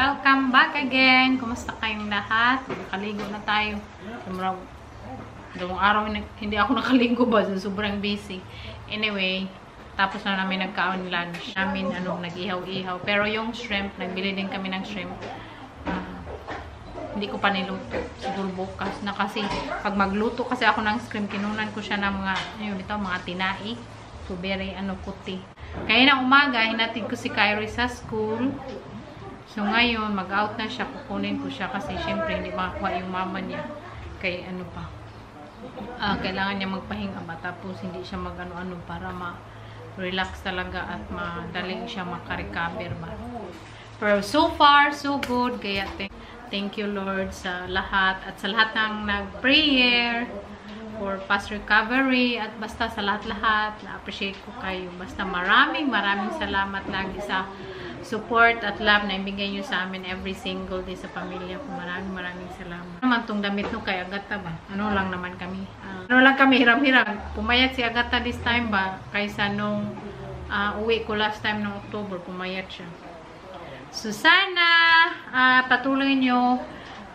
Welcome back again. Kumusta kayong lahat? Nakaligo na tayo. Dalawang araw hindi ako nakaligo ba? Sobrang busy. Anyway, tapos na namin nagkaon lunch. Namin nag-ihaw-ihaw. Pero yung shrimp, nagbili din kami ng shrimp. Hindi ko pa niluto. Siguro bukas na kasi pag magluto kasi ako ng shrimp, kinunan ko siya ng mga tinai. So very puti. Kaya na umaga, hinatid ko si Kyrie sa school. So ngayon, mag-out na siya, kukunin ko siya kasi syempre hindi makakuha yung mama niya. Kaya kailangan niya magpahinga ba, tapos hindi siya mag-ano para ma-relax talaga at madaling siya makarecover ba. Pero so far, so good. Kaya thank you Lord sa lahat at sa lahat ng nag-prayer for fast recovery at basta sa lahat-lahat. Na-appreciate ko kayo. Basta maraming salamat lagi sa support at love na ibigay nyo sa amin every single day sa pamilya ko. Maraming salamat. Ano naman tong damit no kay Agata ba? Ano lang kami hiram-hiram. Pumayat si Agata this time ba? Kaysa nung uwi ko last time ng October, pumayat siya. So sana patuloy nyo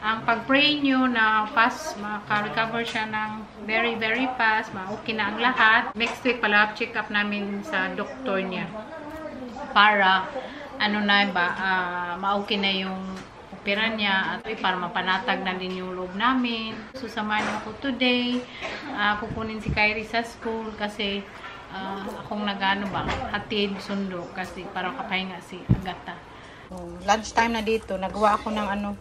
ang pag-pray nyo na fast, maka-recover siya ng very fast, ma-okay na ang lahat. Next week pala, check up namin sa doktor niya para ma-okay na yung opera niya at para mapanatag na din yung loob namin. So samahan ako today, kukunin si Kyrie sa school kasi akong hatid sundo kasi para kapahinga si Agata. So, lunch time na dito, nagawa ako ng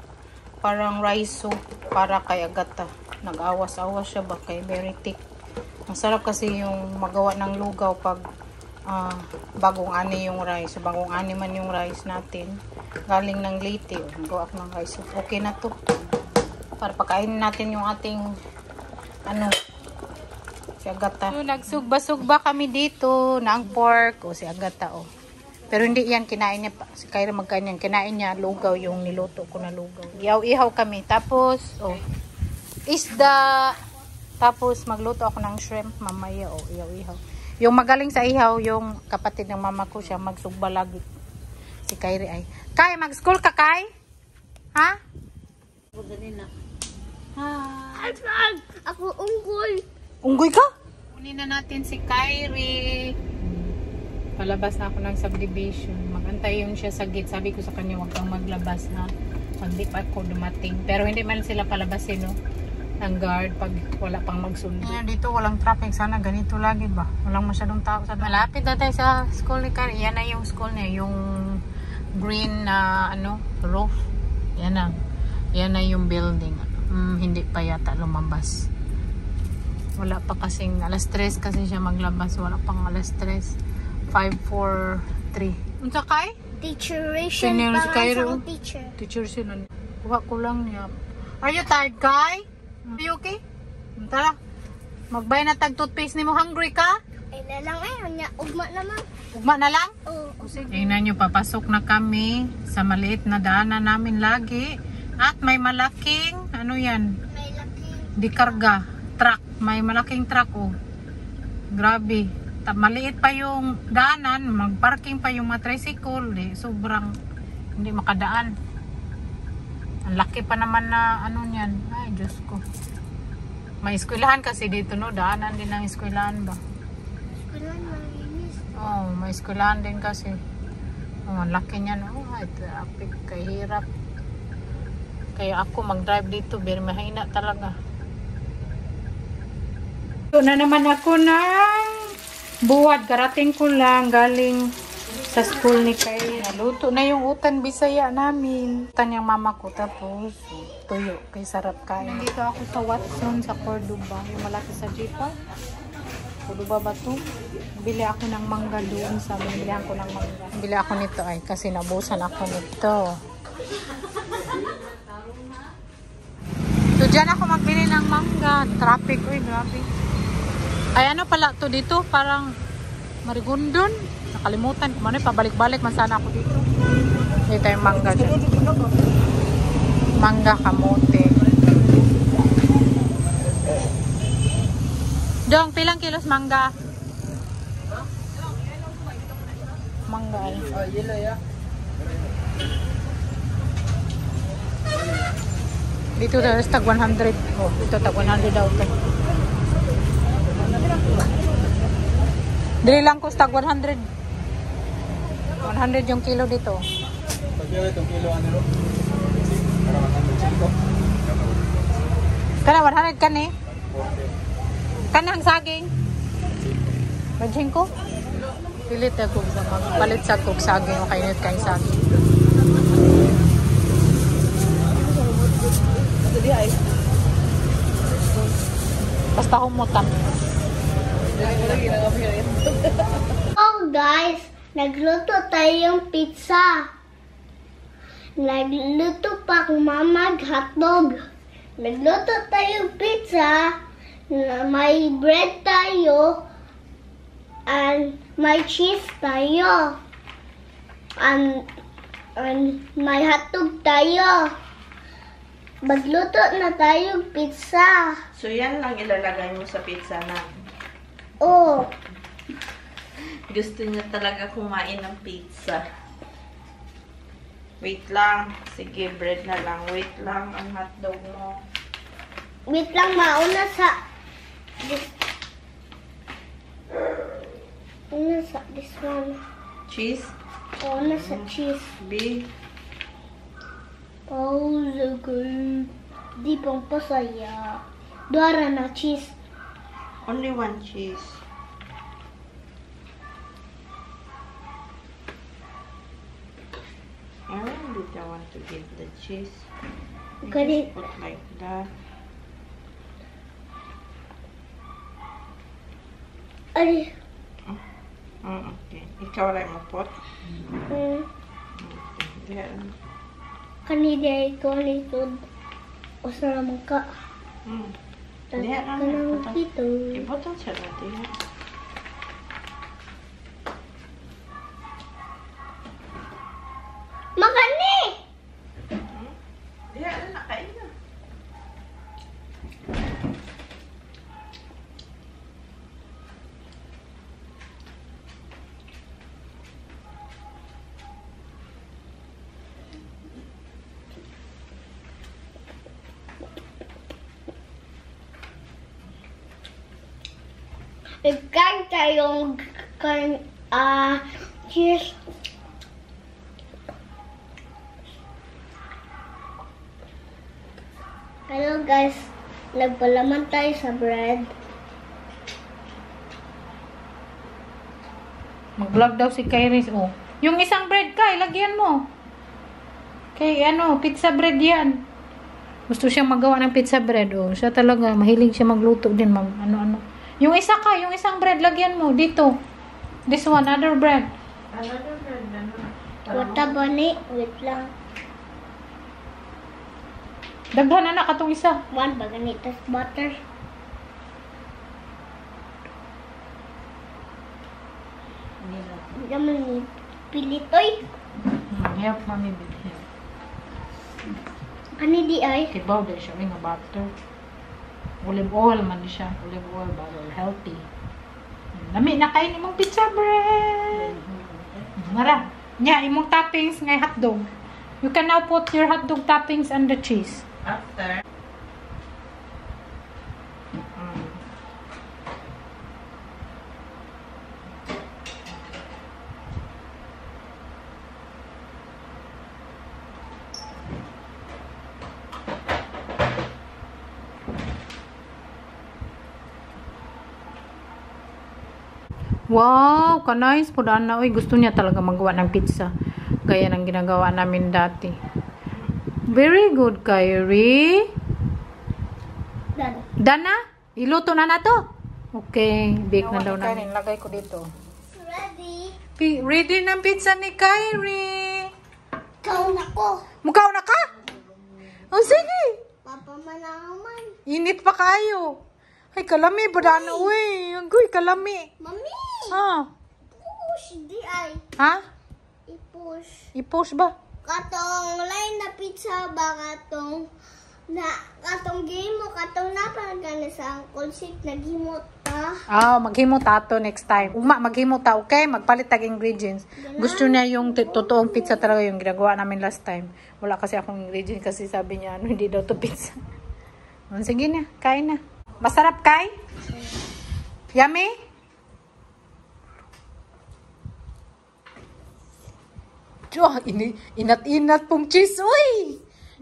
parang rice soup para kay Agata. Nag-awas-awas siya ba kay very thick. Masarap kasi yung magawa ng lugaw pag bagong ani yung rice. So, bagong ani man yung rice natin. Galing ng Leyte. Nagawa ako ng rice soup. Okay na to. Para pakainin natin yung ating si Agata. So, nagsugba-sugba kami dito ng pork. Si Agata Pero hindi yan, kinain niya pa. Si Kyrie magkain yan. Kinain niya, lugaw yung niluto ko na lugaw. Ihaw-ihaw kami. Tapos, isda. Tapos, magluto ako ng shrimp mamaya. Ihaw-ihaw. Yung magaling sa ihaw, yung kapatid ng mama ko siya, magsugba lagi. Si Kyrie ay. Kai, mag-school ka, Kai? Ha? Hi! Ako unggoy. Unggoy ka? Kunin na natin si Kyrie. Palabas na ako ng subdivision. Magantay yun siya sa gate. Sabi ko sa kanya, huwag kang maglabas ha. Pag di pa ako dumating. Pero hindi man sila palabasin ng guard pag wala pang magsundo. Dito walang traffic. Sana ganito lagi ba? Walang masyadong tao sa malapit na tayo sa school ni Kyrie. Yan na yung school niya. Yung green na roof. Yan na. Yan na yung building. Hindi pa yata lumabas. Wala pa kasing alas 3 kasi siya maglabas. Wala pang alas 3. 5-4-3. Unsa kay? Teacheration. Teacher. Teacher sila. Kuha ko lang niya. Are you tired, Kai? Are you okay? Tara. Magbay na tag toothpaste ni mo. Hungry ka? Ay na lang ugma naman. Ugma na lang? Oo. Tingnan nyo, papasok na kami sa maliit na daanan namin lagi. At may malaking, yan? May laking. Di karga. Truck. May malaking truck, Grabe. Maliit pa yung daanan, magparking pa yung mga tricycle, sobrang hindi makadaan. Ang laki pa naman na niyan. Ay, Diyos ko. May eskwelahan kasi dito, daanan din ng eskwelahan ba? Eskwelahan, malinis. May eskwelahan din kasi. Ang laki niyan. Traffic, kahirap. Kaya ako mag-drive dito, very mahina talaga. Ito na naman ako ng buwad, karating ko lang galing sa school ni Kyrie. Naluto na yung utan bisaya namin. Utan yung mama ko, tapos tuyo. Kay sarap kain. Nandito ako sa Watson sa Cordoba. Yung malaki sa Jepa. Cordoba ba to? Bili ako ng mangga doon. Bilihan ko ng mangga. Bili ako nito kasi nabusan ako nito. So dyan ako magbili ng mangga. Traffic, grabe. Ay pala to dito, parang Marigondon. Nakalimutan ko pabalik-balik man sana ako dito. Dito yung mangga dyan. Mangga kamote. Dong, pilang kilos mangga? Mangga Dito na tag 100. Oh, ito tag 100 daw to. Dili lang ko tag 100. 100 yung kilo dito. Pagkira itong kilo ano? Para 100 Kana 100 kani? Kanang saging. Bajing ko. Pilit ako sa magpalit sa kog saging o kainit kay saging. Basta humutan. Oh guys, nagluto tayong pizza. Nagluto pa kung mama hotdog. Nagluto tayong pizza. May bread tayo. And may cheese tayo. And may hotdog tayo. Magluto na tayong pizza. So, yan lang ilalagay mo sa pizza na. Oh, Gusto niya talaga kumain ng pizza. Wait lang. Sige, bread na lang. Wait lang ang hotdog mo. wait lang, mauna sa this one. Cheese. Mauna sa cheese. B. Pause ko. Di pang pasaya. Dora na cheese. Only one cheese. I really don't want to give the cheese. You Correct. just put like that. Ay. Okay. Ikaw lang mo pot. Mm. Okay. Then, Kanina ko nito. O sa naman ka. Diyan Ka lang. nang dito. Ibutang siya natin. Makani! Diyan na. Kain na. Nagkain tayong cheese. Hello guys, nagpalaman tayo sa bread. Mag-vlog daw si Kairis. Oh. Yung isang bread ka, ilagyan mo. Kay ano, pizza bread yan. Gusto siyang magawa ng pizza bread. Oh. Siya talaga, mahilig siya magluto din. Ano-ano. Yung isa ka, yung isang bread, lagyan mo. Dito. This one, other bread. Another bread na. Wata ba ni? Wait lang. Daghan na katong isa. One ba ganitas butter? Hindi naman ni pilitoy. Help mami with him. Ano di ay? Kibaw din siya nga butter. Olive oil man siya. Olive oil, butter, healthy. Lami na kain imong pizza bread. Mara. Nya imong toppings ngay hotdog. You can now put your hotdog toppings and the cheese. After. Wow, ka-nice po na. Uy, gusto niya talaga magawa ng pizza. Gaya ng ginagawa namin dati. Very good, Kyrie. Dan. Dana, iluto na to. Okay, bake na daw namin. Lagay ko dito. Ready? Ready ng pizza ni Kyrie. Kaun ako. Mukaw na ka? Oh, sige. Papa manaman. Init pa kayo. Ay, kalami ba dana? Uy, agoy, kalami. Mami! Ha? Push di ay. Ha? I-push. I-push ba? Katong line na pizza ba katong game mo katong napagana sa uncle shake naghimot Maghimo ta to next time. Maghimo ta, okay? Magpalit tag ingredients. Gusto niya yung totoong pizza talaga yung ginagawa namin last time. Wala kasi akong ingredients kasi sabi niya, hindi daw to pizza. Sige na, kain na. Masarap, Kai? Yummy? Inat-inat pong cheese. Uy!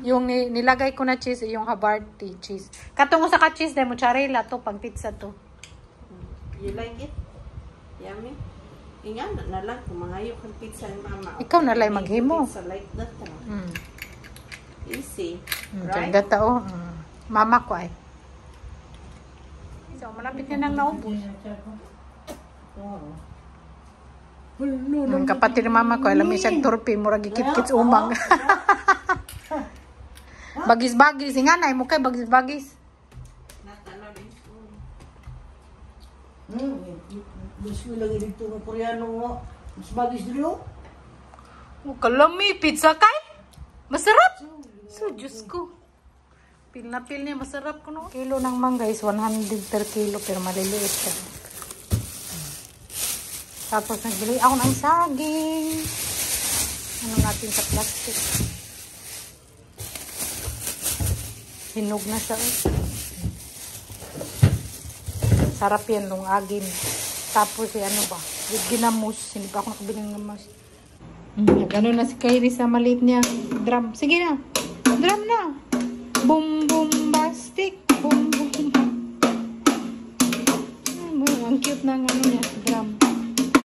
Yung nilagay ko na cheese, yung Havarti cheese. Katungo sa ka-cheese, dahil mozzarella to, pang pizza to. You like it? Yummy? Ingan na lang kung mangayo kang pizza ni mama. Ikaw na lang maghimo. Pizza like that. Easy. Right? Tao. Mama ko ay. So, malapit na nang naubos. Kapatid ni mama ko, alam mo siyang turpi, murag ikit-kits umang. Bagis-bagis. Inganay mo kay bagis-bagis. Gusto lagi dito ng Koreano nga. Mas bagis dito. Kalami, pizza kay? Masarap. So, Diyos ko. Pil na pil niya, masarap ko no. Kilo ng mangga is 100 per kilo, pero maliliit siya. Tapos nagbili ako ng saging. Ano natin sa plastic. Hinog na siya. Sarap yan, lungagin. Tapos ano ba? Ginamos. Hindi pa ako nakabili ng gamas. Nag-ano na si Kyrie sa maliit niya drum. Sige na. Drum na. Boom, boom, bastic. Boom, boom. Ang cute na ano niya. Drum.